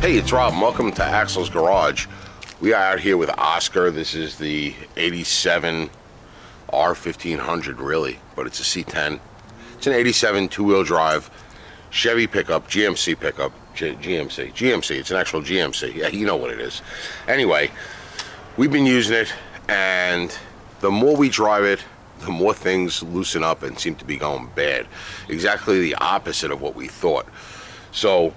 Hey, it's Rob. Welcome to Axel's Garage. We are out here with Oscar. This is the 87 R1500, really, but it's a C10. It's an 87 two-wheel drive Chevy pickup, GMC pickup, GMC. It's an actual GMC. Yeah, you know what it is. Anyway, we've been using it, and the more we drive it, the more things loosen up and seem to be going bad. Exactly the opposite of what we thought. So,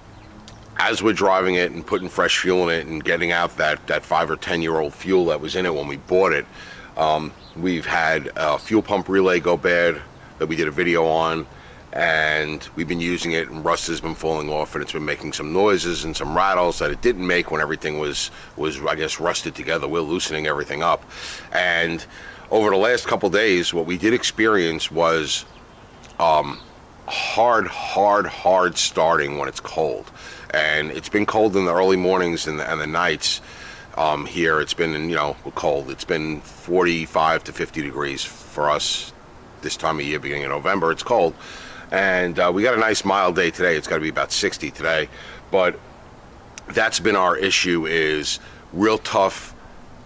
as we're driving it and putting fresh fuel in it and getting out that 5 or 10 year old fuel that was in it when we bought it, we've had a fuel pump relay go bad that we did a video on, and we've been using it and rust has been falling off and it's been making some noises and some rattles that it didn't make when everything was I guess rusted together. We're loosening everything up, and over the last couple days what we did experience was hard starting when it's cold. And it's been cold in the early mornings and the nights. Here it's been, cold. It's been 45 to 50 degrees for us this time of year, beginning of November. It's cold. And we got a nice mild day today. It's got to be about 60 today. But that's been our issue, is real tough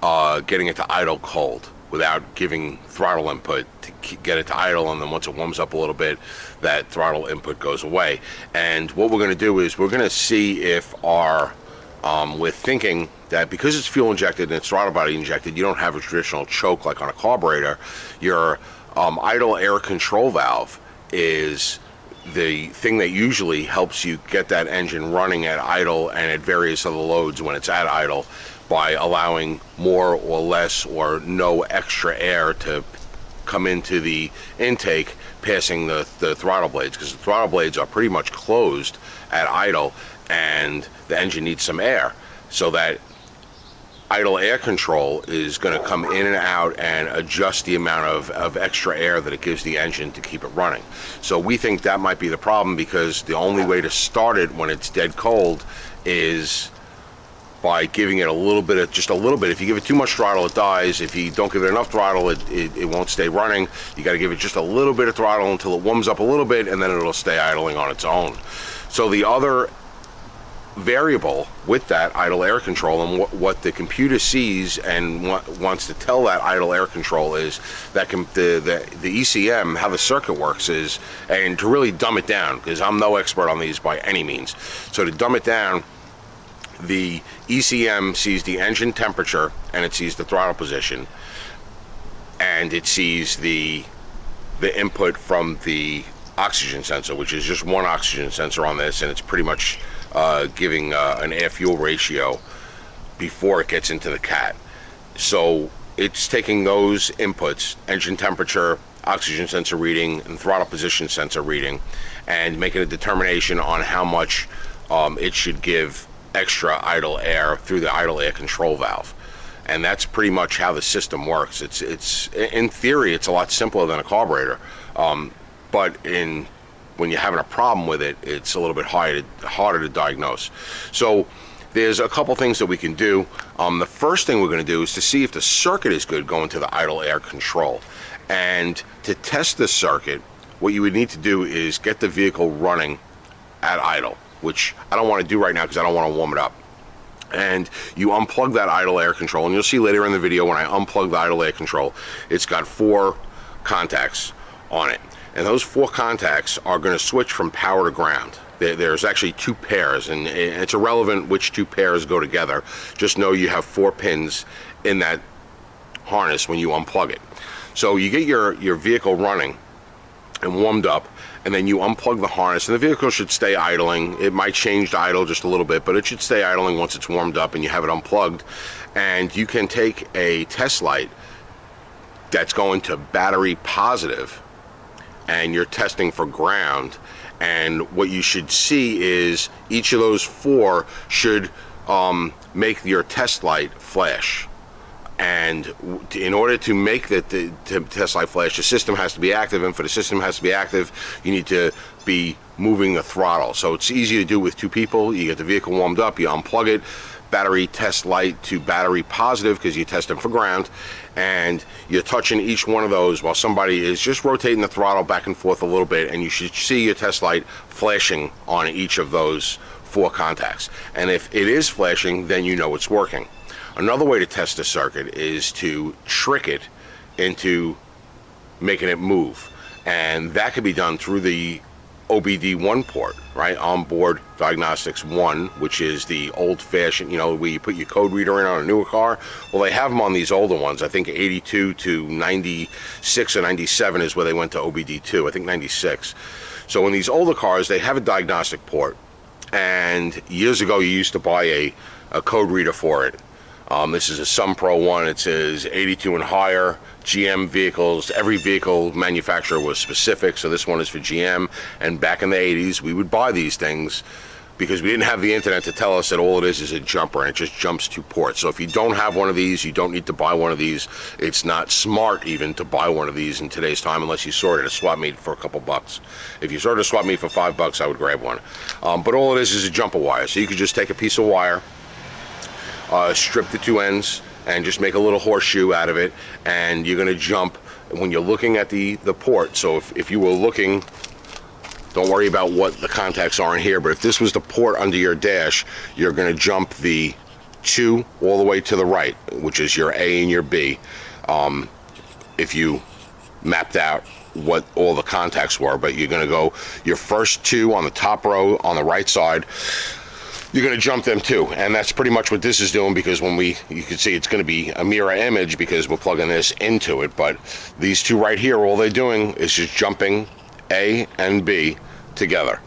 getting it to idle cold without giving throttle input to get it to idle, and then once it warms up a little bit, that throttle input goes away. And what we're going to do is we're going to see if we're thinking that because it's fuel injected and it's throttle body injected, you don't have a traditional choke like on a carburetor. Your idle air control valve is the thing that usually helps you get that engine running at idle and at various other loads when it's at idle, by allowing more or less or no extra air to come into the intake passing the throttle blades, because the throttle blades are pretty much closed at idle and the engine needs some air. So that idle air control is going to come in and out and adjust the amount of extra air that it gives the engine to keep it running. So we think that might be the problem, because the only way to start it when it's dead cold is by giving it just a little bit. If you give it too much throttle, it dies. If you don't give it enough throttle, it won't stay running. You got to give it just a little bit of throttle until it warms up a little bit, and then it'll stay idling on its own. So the other variable with that idle air control, and what the computer sees and wants to tell that idle air control, is that the ECM, how the circuit works is, and to really dumb it down, because I'm no expert on these by any means, so to dumb it down, the ECM sees the engine temperature and it sees the throttle position, and it sees the input from the oxygen sensor, which is just one oxygen sensor on this, and it's pretty much giving an air-fuel ratio before it gets into the cat. So it's taking those inputs, engine temperature, oxygen sensor reading, and throttle position sensor reading, and making a determination on how much it should give extra idle air through the idle air control valve. And that's pretty much how the system works. It's in theory it's a lot simpler than a carburetor, but when you're having a problem with it, it's a little bit harder to diagnose. So there's a couple things that we can do. The first thing we're going to do is to see if the circuit is good going to the idle air control. And to test this circuit, what you would need to do is get the vehicle running at idle, which I don't want to do right now because I don't want to warm it up. And you unplug that idle air control, and you'll see later in the video when I unplug the idle air control, it's got 4 contacts on it. And those 4 contacts are going to switch from power to ground. There's actually 2 pairs, and it's irrelevant which 2 pairs go together. Just know you have 4 pins in that harness when you unplug it. So you get your vehicle running and warmed up, and then you unplug the harness, and the vehicle should stay idling. It might change to idle just a little bit, but it should stay idling once it's warmed up and you have it unplugged. And you can take a test light that's going to battery positive, and you're testing for ground, and what you should see is each of those 4 should make your test light flash. And in order to make the test light flash, the system has to be active, and for the system has to be active, you need to be moving the throttle. So it's easy to do with 2 people. You get the vehicle warmed up, you unplug it, battery test light to battery positive, because you're testing for ground, and you're touching each one of those while somebody is just rotating the throttle back and forth a little bit, and you should see your test light flashing on each of those 4 contacts. And if it is flashing, then you know it's working. Another way to test the circuit is to trick it into making it move. And that can be done through the OBD1 port, right? Onboard Diagnostics 1, which is the old-fashioned, where you put your code reader in on a newer car. Well, they have them on these older ones. I think 82 to 96 or 97 is where they went to OBD2. I think 96. So in these older cars, they have a diagnostic port. And years ago, you used to buy a code reader for it. This is a Sun Pro one. It says 82 and higher. GM vehicles, every vehicle manufacturer was specific, so this one is for GM. And back in the 80s, we would buy these things because we didn't have the internet to tell us that all it is a jumper, and it just jumps to ports. So if you don't have one of these, you don't need to buy one of these. It's not smart even to buy one of these in today's time unless you saw it at a swap meet for a couple bucks. If you saw it at a swap meet for $5, I would grab one. But all it is a jumper wire. So you could just take a piece of wire, strip the 2 ends, and just make a little horseshoe out of it, and you're going to jump when you're looking at the port. So if you were looking, don't worry about what the contacts are in here, but if this was the port under your dash, you're going to jump the 2 all the way to the right, which is your A and your B. If you mapped out what all the contacts were, but you're going to go your first 2 on the top row on the right side, you're going to jump them too. And that's pretty much what this is doing, because you can see it's going to be a mirror image because we're plugging this into it. But these 2 right here, all they're doing is just jumping A and B together.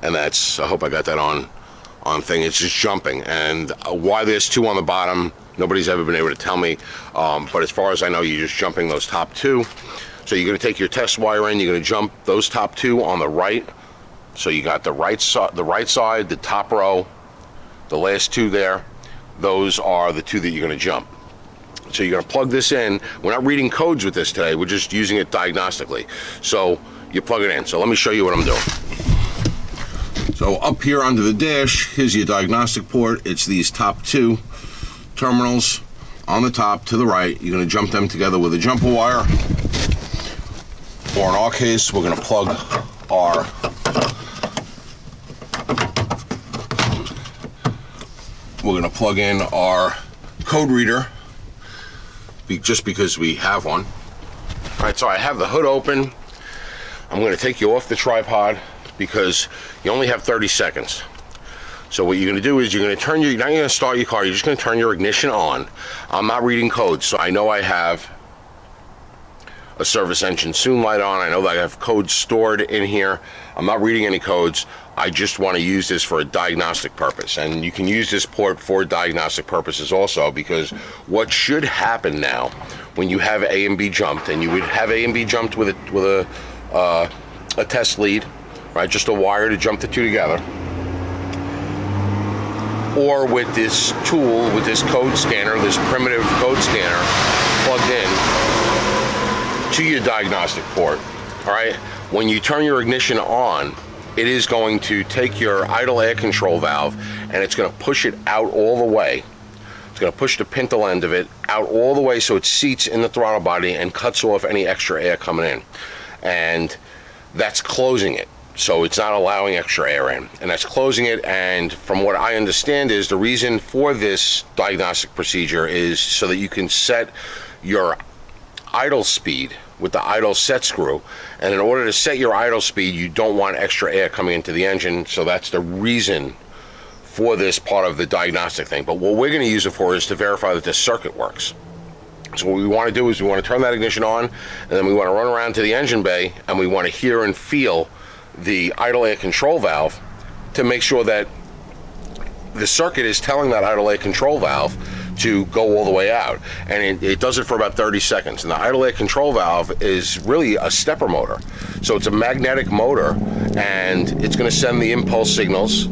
And that's, I hope I got that on thing. It's just jumping. And why there's 2 on the bottom, nobody's ever been able to tell me. But as far as I know, you're just jumping those top 2. So you're going to take your test wire in, you're going to jump those top 2 on the right. So you got the right side, the top row, the last 2 there. Those are the 2 that you're going to jump. So you're going to plug this in. We're not reading codes with this today. We're just using it diagnostically. So you plug it in. So let me show you what I'm doing. So up here under the dash, here's your diagnostic port. It's these top 2 terminals on the top to the right. You're going to jump them together with a jumper wire. Or in our case, we're going to plug our in our code reader, just because we have one. All right, so I have the hood open. I'm going to take you off the tripod because you only have 30 seconds. So what you're going to do is you're not going to start your car, you're just going to turn your ignition on. I'm not reading codes, so I know I have a service engine soon light on. I know that I have codes stored in here. I'm not reading any codes. I just want to use this for a diagnostic purpose, and you can use this port for diagnostic purposes also, because what should happen now when you have A and B jumped, and you would have A and B jumped with a test lead, right? Just a wire to jump the 2 together, or with this tool, with this code scanner, this primitive code scanner plugged in to your diagnostic port. All right, when you turn your ignition on, it is going to take your idle air control valve and it's going to push it out all the way. It's going to push the pintle end of it out all the way so it seats in the throttle body and cuts off any extra air coming in. And that's closing it. So it's not allowing extra air in. And that's closing it. And from what I understand is the reason for this diagnostic procedure is so that you can set your idle speed with the idle set screw, and in order to set your idle speed, you don't want extra air coming into the engine. So that's the reason for this part of the diagnostic thing. But what we're going to use it for is to verify that this circuit works. So what we want to do is we want to turn that ignition on, and then we want to run around to the engine bay, and we want to hear and feel the idle air control valve to make sure that the circuit is telling that idle air control valve to go all the way out. And it does it for about 30 seconds. And the idle air control valve is really a stepper motor. So it's a magnetic motor, and it's going to send the impulse signals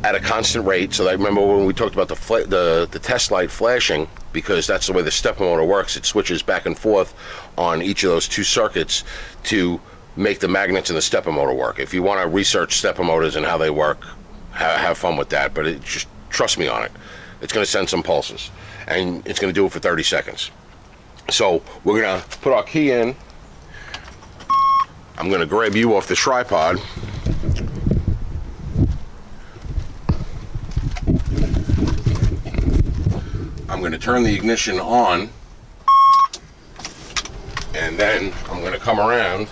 at a constant rate. So I remember when we talked about the test light flashing, because that's the way the stepper motor works. It switches back and forth on each of those 2 circuits to make the magnets in the stepper motor work. If you want to research stepper motors and how they work, have fun with that, but just trust me on it. It's going to send some pulses, and it's going to do it for 30 seconds. So we're going to put our key in. I'm going to grab you off the tripod. turn the ignition on, and then I'm going to come around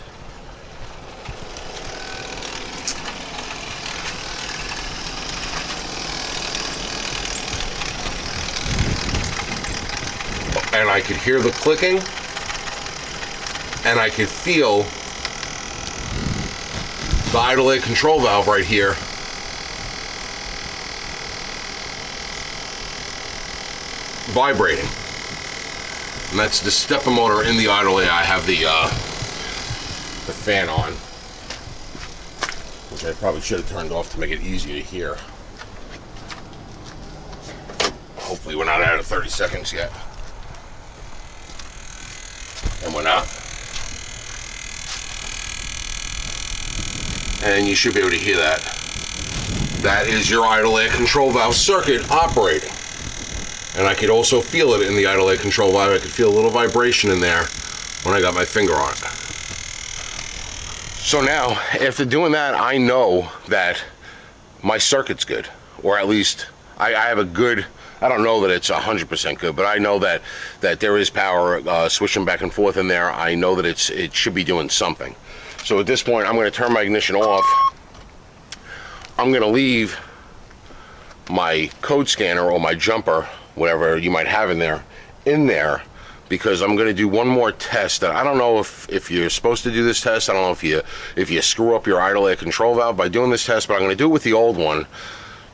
and I could hear the clicking, and I could feel the idle air control valve right here vibrating. And that's the stepper motor in the idle air. I have the fan on, which I probably should have turned off to make it easier to hear. Hopefully we're not out of 30 seconds yet. And we're not. And you should be able to hear that. That is your idle air control valve circuit operating. And I could also feel it in the idle air control valve. I could feel a little vibration in there when I got my finger on it. So now, after doing that, I know that my circuit's good. Or at least I have a good, I don't know that it's 100% good, but I know that there is power switching back and forth in there. I know that it should be doing something. So at this point, I'm going to turn my ignition off. I'm going to leave my code scanner or my jumper, whatever you might have in there, because I'm going to do one more test. That I don't know if you're supposed to do this test. I don't know if you screw up your idle air control valve by doing this test, but I'm going to do it with the old one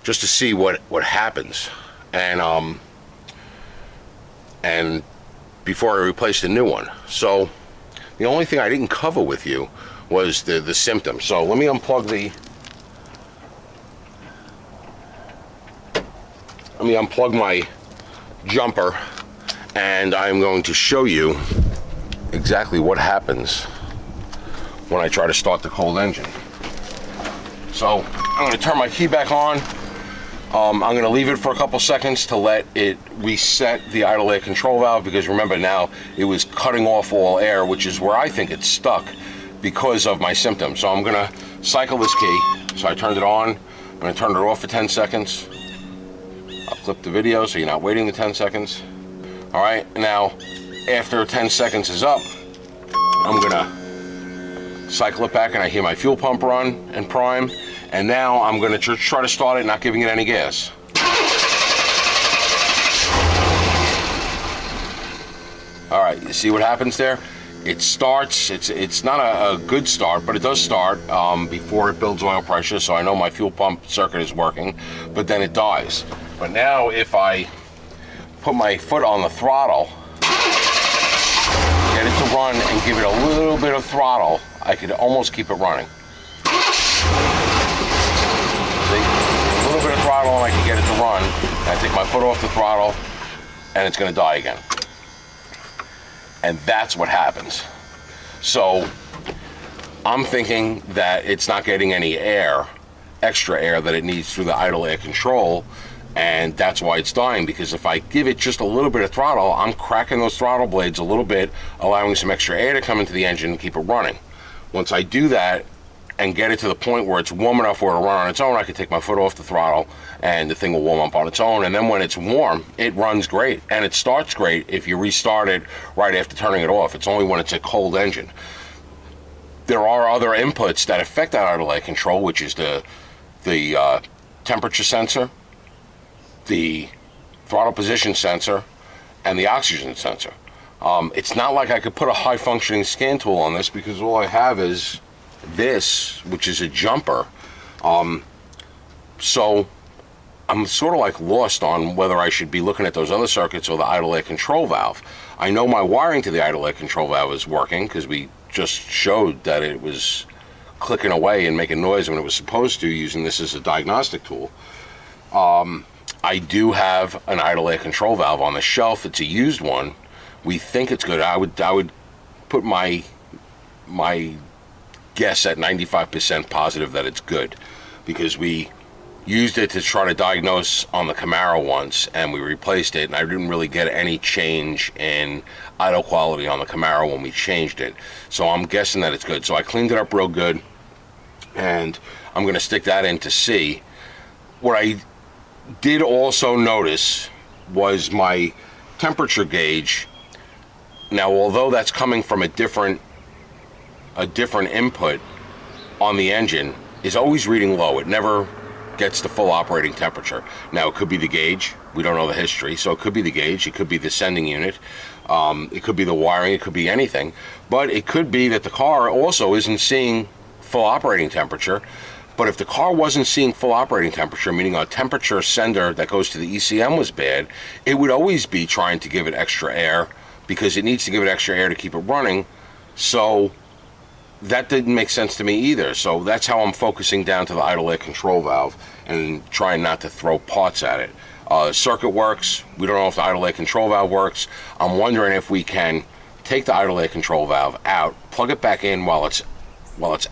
just to see what happens. And before I replace the new one. So the only thing I didn't cover with you was the symptoms. So let me unplug my jumper, and I'm going to show you exactly what happens when I try to start the cold engine. So I'm going to turn my key back on. I'm going to leave it for a couple seconds to let it reset the idle air control valve, because remember now it was cutting off all air, which is where I think it's stuck because of my symptoms. So I'm going to cycle this key. So I turned it on. I'm going to turn it off for 10 seconds. I'll clip the video so you're not waiting the 10 seconds. All right, now after 10 seconds is up, I'm going to cycle it back, and I hear my fuel pump run and prime. And now I'm going to try to start it, not giving it any gas. All right, you see what happens there? It starts. It's not a good start, but it does start before it builds oil pressure, so I know my fuel pump circuit is working, but then it dies. But now if I put my foot on the throttle, get it to run, and give it a little bit of throttle, I could almost keep it running. A little bit of throttle and I can get it to run. I take my foot off the throttle and it's going to die again. And that's what happens. So I'm thinking that it's not getting any air, extra air that it needs through the idle air control, and that's why it's dying, because if I give it just a little bit of throttle, I'm cracking those throttle blades a little bit, allowing some extra air to come into the engine and keep it running. Once I do that and get it to the point where it's warm enough for it to run on its own, I can take my foot off the throttle and the thing will warm up on its own. And then when it's warm, it runs great, and it starts great if you restart it right after turning it off. It's only when it's a cold engine. There are other inputs that affect that idle air control, which is the temperature sensor, the throttle position sensor, and the oxygen sensor. It's not like I could put a high functioning scan tool on this, because all I have is this, which is a jumper. So I'm sort of like lost on whether I should be looking at those other circuits or the idle air control valve. I know my wiring to the idle air control valve is working, because we just showed that it was clicking away and making noise when it was supposed to, using this as a diagnostic tool. I do have an idle air control valve on the shelf. It's a used one. We think it's good. I would put my guess at 95% positive that it's good, because we used it to try to diagnose on the Camaro once, and we replaced it, and I didn't really get any change in idle quality on the Camaro when we changed it. So I'm guessing that it's good. So I cleaned it up real good, and I'm going to stick that in to see. What I did also notice was my temperature gauge, now although that's coming from a different input on the engine, is always reading low. It never gets the full operating temperature. Now it could be the gauge, we don't know the history, so it could be the gauge, it could be the sending unit, it could be the wiring, it could be anything, but it could be that the car also isn't seeing full operating temperature. But if the car wasn't seeing full operating temperature, meaning a temperature sender that goes to the ECM was bad, it would always be trying to give it extra air, because it needs to give it extra air to keep it running. So that didn't make sense to me either. So that's how I'm focusing down to the idle air control valve and trying not to throw parts at it. Circuit works. We don't know if the idle air control valve works. I'm wondering if we can take the idle air control valve out, plug it back in while it's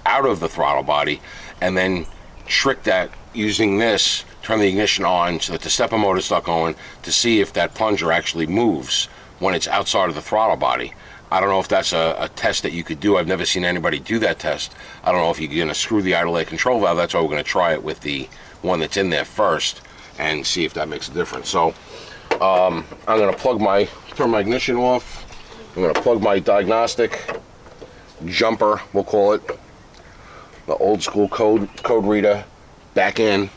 out of the throttle body, and then trick that using this, turn the ignition on so that the stepper motor is not going, to see if that plunger actually moves when it's outside of the throttle body. I don't know if that's a test that you could do. I've never seen anybody do that test. I don't know if you're going to screw the idle air control valve. That's why we're going to try it with the one that's in there first and see if that makes a difference. So I'm going to turn my ignition off. I'm going to plug my diagnostic jumper, we'll call it, the old school code reader, back in,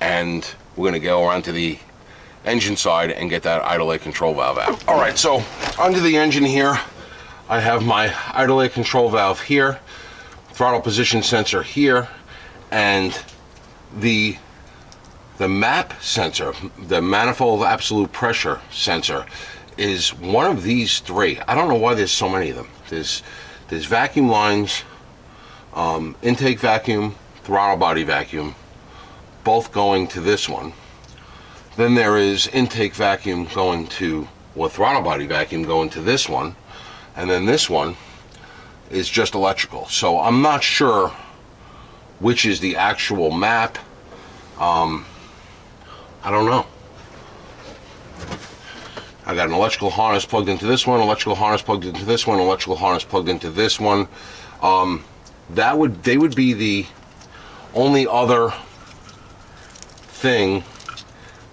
and we're going to go around to the engine side and get that idle air control valve out. All right, so under the engine here, I have my idle air control valve here, throttle position sensor here, and the MAP sensor, the manifold absolute pressure sensor, is one of these three. I don't know why there's so many of them. There's vacuum lines, intake vacuum, throttle body vacuum, both going to this one. Then there is intake vacuum going to, or throttle body vacuum going to this one, and then this one is just electrical. So I'm not sure which is the actual MAP. I don't know. I got an electrical harness plugged into this one, electrical harness plugged into this one, electrical harness plugged into this one. They would be the only other thing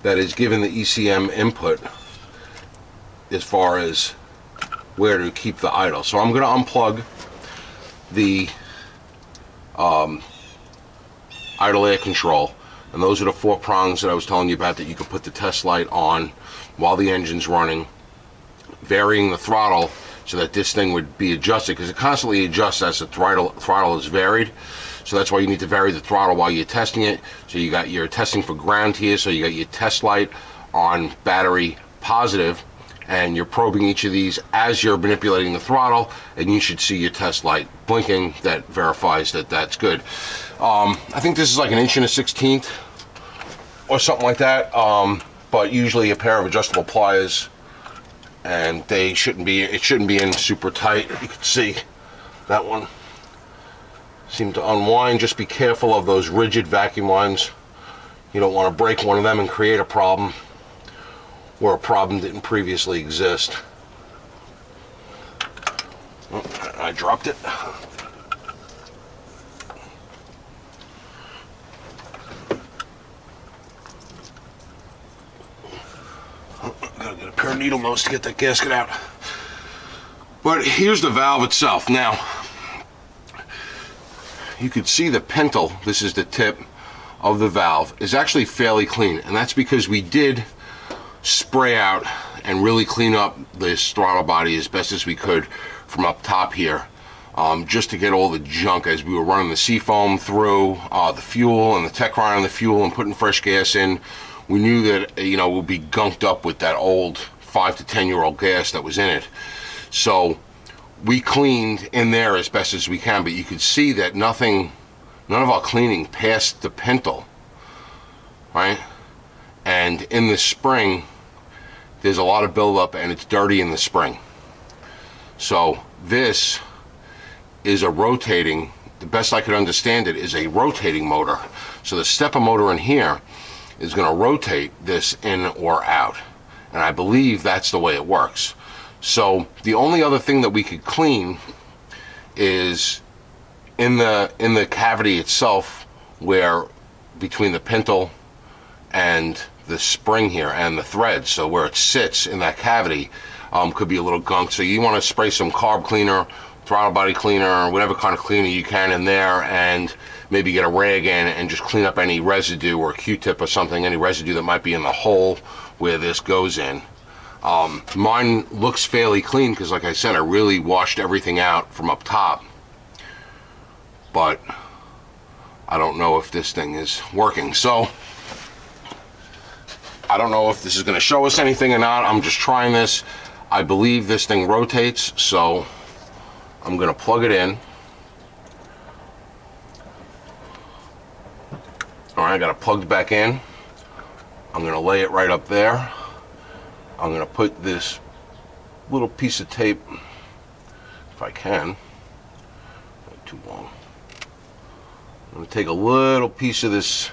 that is given the ECM input as far as where to keep the idle. So I'm going to unplug the idle air control, and those are the 4 prongs that I was telling you about that you can put the test light on while the engine's running, varying the throttle so that this thing would be adjusted, because it constantly adjusts as the throttle is varied. So that's why you need to vary the throttle while you're testing it. So you got your testing for ground here, so you got your test light on battery positive, and you're probing each of these as you're manipulating the throttle, and you should see your test light blinking that verifies that that's good. I think this is like 1/16 or something like that, but usually a pair of adjustable pliers, and it shouldn't be in super tight. You can see that one seemed to unwind. Just be careful of those rigid vacuum lines. You don't want to break one of them and create a problem where a problem didn't previously exist. Oh, I dropped it. Oh, gotta get a pair of needle nose to get that gasket out. But here's the valve itself. Now, you could see the pintle, this is the tip of the valve, is actually fairly clean, and that's because we did spray out and really clean up this throttle body as best as we could from up top here, just to get all the junk as we were running the seafoam through the fuel and the Techron on the fuel and putting fresh gas in. We knew that, you know, it would be gunked up with that old 5 to 10 year old gas that was in it. So we cleaned in there as best as we can, but you could see that none of our cleaning passed the pintle, right? And in the spring, there's a lot of buildup, and it's dirty in the spring. So this is a rotating, the best I could understand it, is a rotating motor. So the stepper motor in here is going to rotate this in or out, and I believe that's the way it works. So the only other thing that we could clean is in the cavity itself, where between the pintle and the spring here and the thread, so where it sits in that cavity could be a little gunk. So you want to spray some carb cleaner, throttle body cleaner, whatever kind of cleaner you can in there, and maybe get a rag in and just clean up any residue, or a Q-tip or something, any residue that might be in the hole where this goes in. Mine looks fairly clean because, like I said, I really washed everything out from up top, but I don't know if this thing is working. So I don't know if this is going to show us anything or not. I'm just trying this. I believe this thing rotates, so I'm going to plug it in. All right, I got it plugged back in. I'm going to lay it right up there. I'm going to put this little piece of tape, if I can, not too long. I'm going to take a little piece of this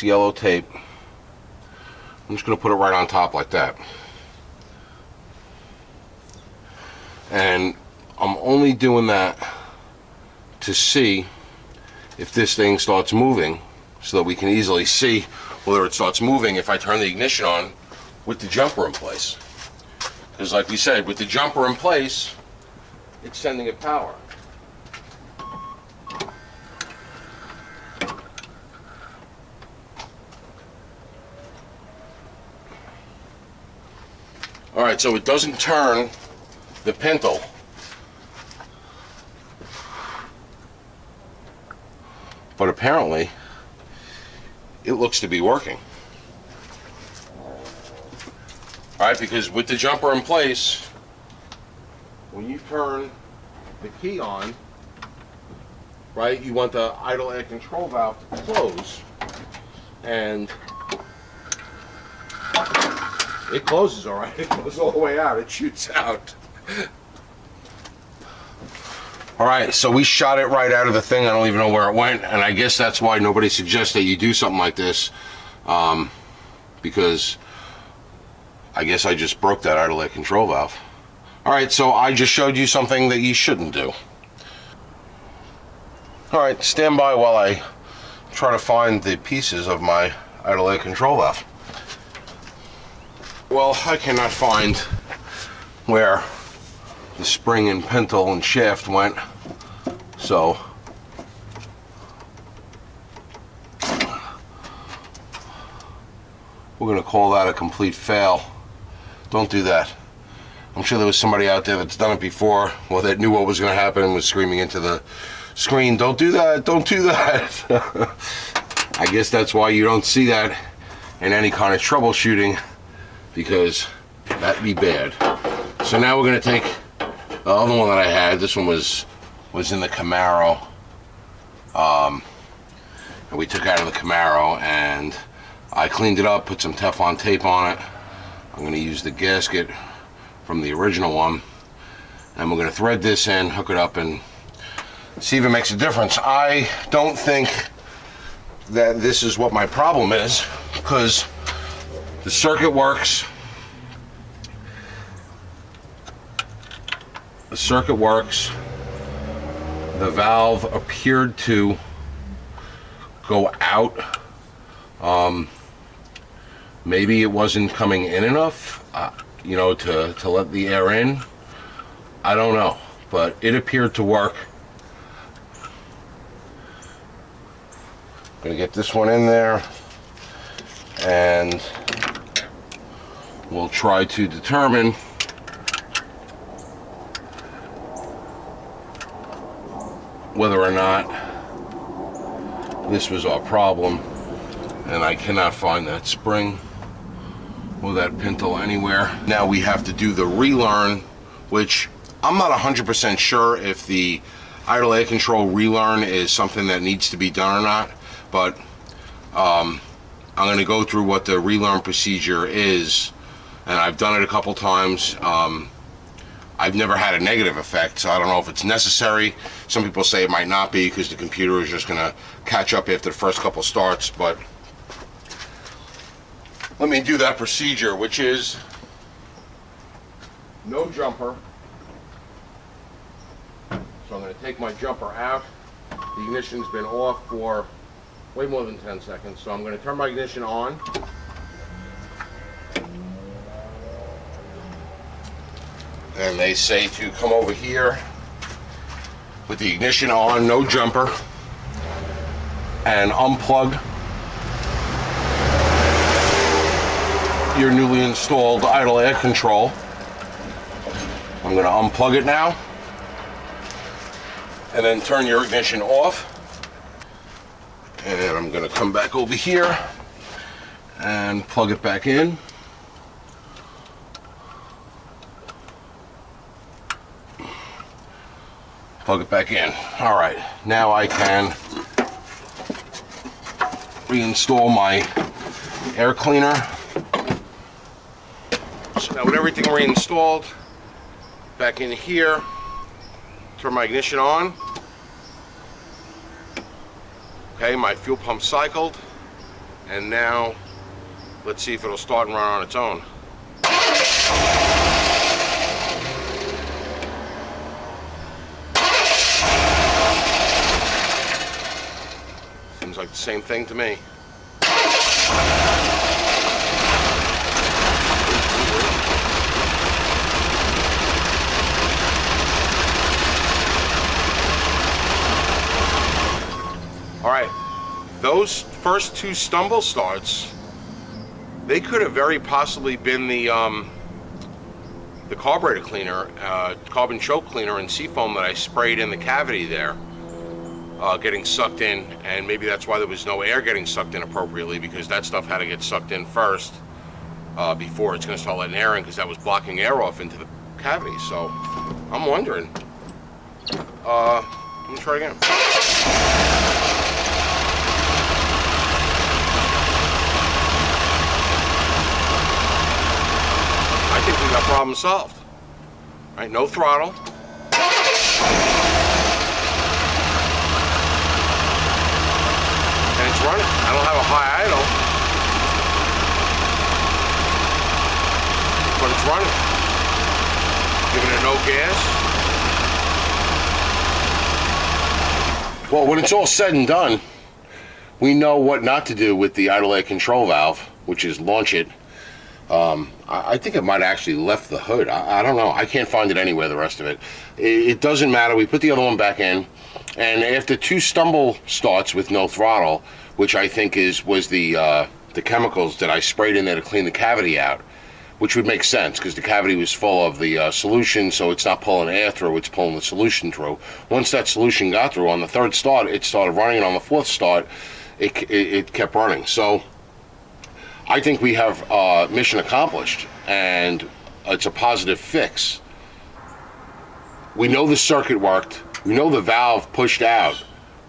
yellow tape. I'm just going to put it right on top like that. And I'm only doing that to see if this thing starts moving, so that we can easily see whether it starts moving if I turn the ignition on with the jumper in place. Because like we said, with the jumper in place, it's sending it power. All right, so it doesn't turn the pintle. But apparently, it looks to be working. All right, because with the jumper in place, when you turn the key on, right, you want the idle air control valve to close, and it closes all right. It goes all the way out. It shoots out. All right, so we shot it right out of the thing. I don't even know where it went, and I guess that's why nobody suggests that you do something like this, because I guess I just broke that idle air control valve. All right, so I just showed you something that you shouldn't do. All right, stand by while I try to find the pieces of my idle air control valve. Well, I cannot find where the spring and pintle and shaft went, so we're going to call that a complete fail. Don't do that. I'm sure there was somebody out there that's done it before, or that knew what was going to happen and was screaming into the screen, don't do that, don't do that. I guess that's why you don't see that in any kind of troubleshooting, because that'd be bad. So now we're going to take the other one that I had. This one was in the Camaro, and we took out of the Camaro, and I cleaned it up, put some Teflon tape on it. I'm going to use the gasket from the original one, and we're going to thread this in, hook it up, and see if it makes a difference. I don't think that this is what my problem is, because the circuit works. The circuit works. The valve appeared to go out. Maybe it wasn't coming in enough, you know, to let the air in. I don't know, but it appeared to work. I'm gonna get this one in there, and we'll try to determine whether or not this was our problem. And I cannot find that spring or that pintle anywhere. Now we have to do the relearn, which I'm not 100% sure if the idle air control relearn is something that needs to be done or not, but I'm going to go through what the relearn procedure is, and I've done it a couple times. I've never had a negative effect, so I don't know if it's necessary. Some people say it might not be, because the computer is just going to catch up after the first couple starts, but let me do that procedure, which is no jumper. So I'm going to take my jumper out. The ignition's been off for way more than 10 seconds, so I'm going to turn my ignition on. and they say to come over here with the ignition on, no jumper, and unplug your newly installed idle air control. I'm going to unplug it now, and then turn your ignition off. And I'm going to come back over here and plug it back in. Plug it back in. All right, now I can reinstall my air cleaner. So now with everything reinstalled, back in here, turn my ignition on. Okay, my fuel pump cycled, and now let's see if it'll start and run on its own. Seems like the same thing to me. All right, those first two stumble starts, they could have very possibly been the carburetor cleaner, carbon choke cleaner and seafoam that I sprayed in the cavity there, getting sucked in, and maybe that's why there was no air getting sucked in appropriately, because that stuff had to get sucked in first before it's going to start letting air in, because that was blocking air off into the cavity. So I'm wondering. Let me try again. I think we got problem solved. All right, no throttle. And it's running. I don't have a high idle, but it's running. Giving it no gas. Well, when it's all said and done, we know what not to do with the idle air control valve, which is launch it. I think it might have actually left the hood. I don't know. I can't find it anywhere, the rest of it. It doesn't matter. We put the other one back in, and after two stumble starts with no throttle, which I think was the chemicals that I sprayed in there to clean the cavity out, which would make sense because the cavity was full of the solution, so it's not pulling air through, it's pulling the solution through. Once that solution got through, on the third start, it started running, and on the fourth start, it kept running. So I think we have mission accomplished, and it's a positive fix. We know the circuit worked, we know the valve pushed out,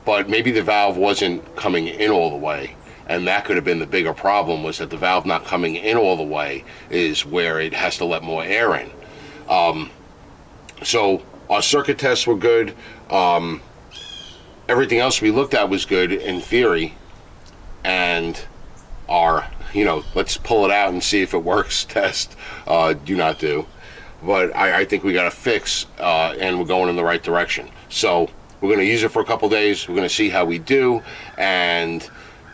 but maybe the valve wasn't coming in all the way, and that could have been the bigger problem, was that the valve not coming in all the way is where it has to let more air in. So our circuit tests were good. Everything else we looked at was good in theory, and our, let's pull it out and see if it works test, do not do. But I think we got a fix, and we're going in the right direction. So we're going to use it for a couple days. We're going to see how we do, and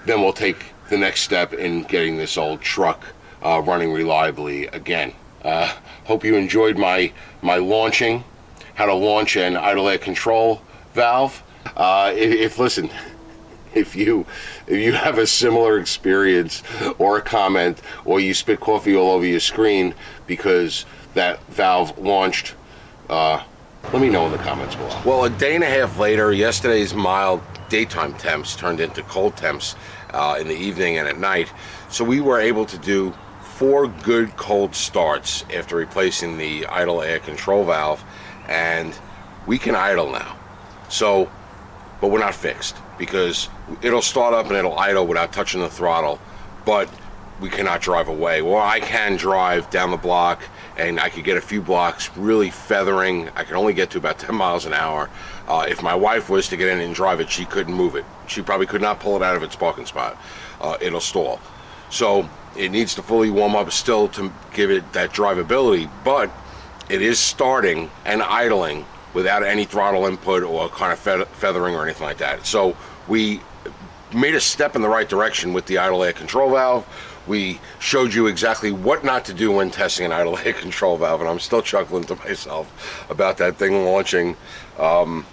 then we'll take the next step in getting this old truck running reliably again. Hope you enjoyed my launching, how to launch an idle air control valve. If you have a similar experience or a comment, or you spit coffee all over your screen because that valve launched, let me know in the comments below. Well, a day and a half later, yesterday's mild daytime temps turned into cold temps in the evening and at night. So we were able to do 4 good cold starts after replacing the idle air control valve, and we can idle now. So, but we're not fixed, because it'll start up and it'll idle without touching the throttle, but we cannot drive away. Well, I can drive down the block, and I could get a few blocks really feathering. I can only get to about 10 miles an hour. If my wife was to get in and drive it, she couldn't move it. She probably could not pull it out of its parking spot. It'll stall. So it needs to fully warm up still to give it that drivability, but it is starting and idling without any throttle input or kind of feathering or anything like that. So we made a step in the right direction with the idle air control valve. we showed you exactly what not to do when testing an idle air control valve, and I'm still chuckling to myself about that thing launching out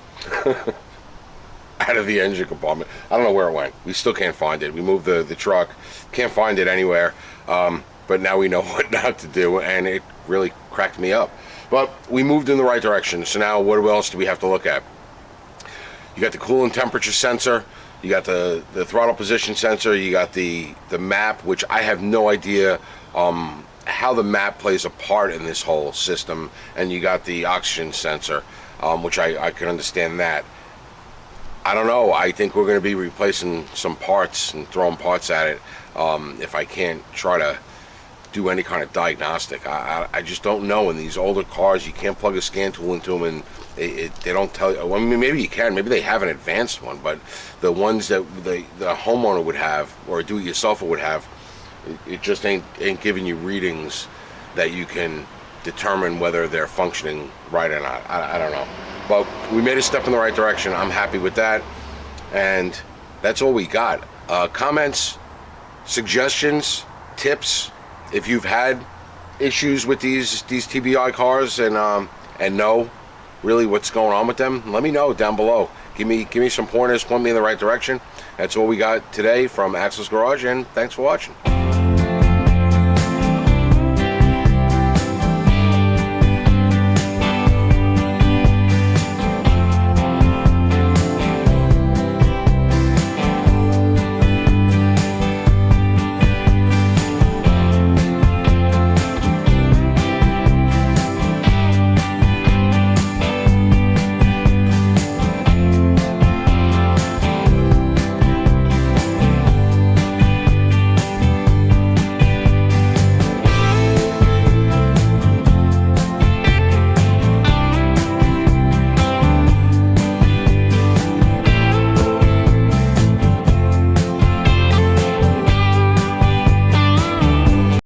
of the engine compartment. I don't know where it went. We still can't find it. We moved the truck, can't find it anywhere, but now we know what not to do, and it really cracked me up. But we moved in the right direction, so now what else do we have to look at? You got the coolant temperature sensor, you got the throttle position sensor, you got the map, which I have no idea how the map plays a part in this whole system, and you got the oxygen sensor, which I can understand that. I don't know. I think we're going to be replacing some parts and throwing parts at it if I can't try to do any kind of diagnostic. I just don't know. In these older cars, you can't plug a scan tool into them, and they don't tell you. Well, I mean, maybe you can. Maybe they have an advanced one, but the ones that the homeowner would have or a do-it-yourselfer would have, it just ain't giving you readings that you can determine whether they're functioning right or not. I don't know. But we made a step in the right direction. I'm happy with that, and that's all we got. Comments, suggestions, tips. If you've had issues with these TBI cars and know really what's going on with them, let me know down below. Give me some pointers, point me in the right direction. That's all we got today from Axel's Garage, and thanks for watching.